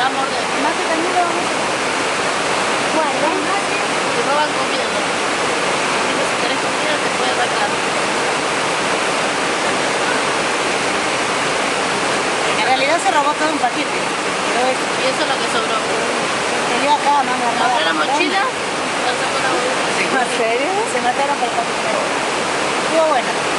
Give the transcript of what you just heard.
va a morder. Más que también lo vamos a hacer. Bueno, Te roban comiendo. Así que si tenés comida te puede atacar. en realidad se robó todo un paquete. Pero es, Y eso es lo que sobró. se dio acá, mami, Agarré la mochila, la saco la bolsa. ¿En serio? Se mataron por el paquete. Estuvo bueno.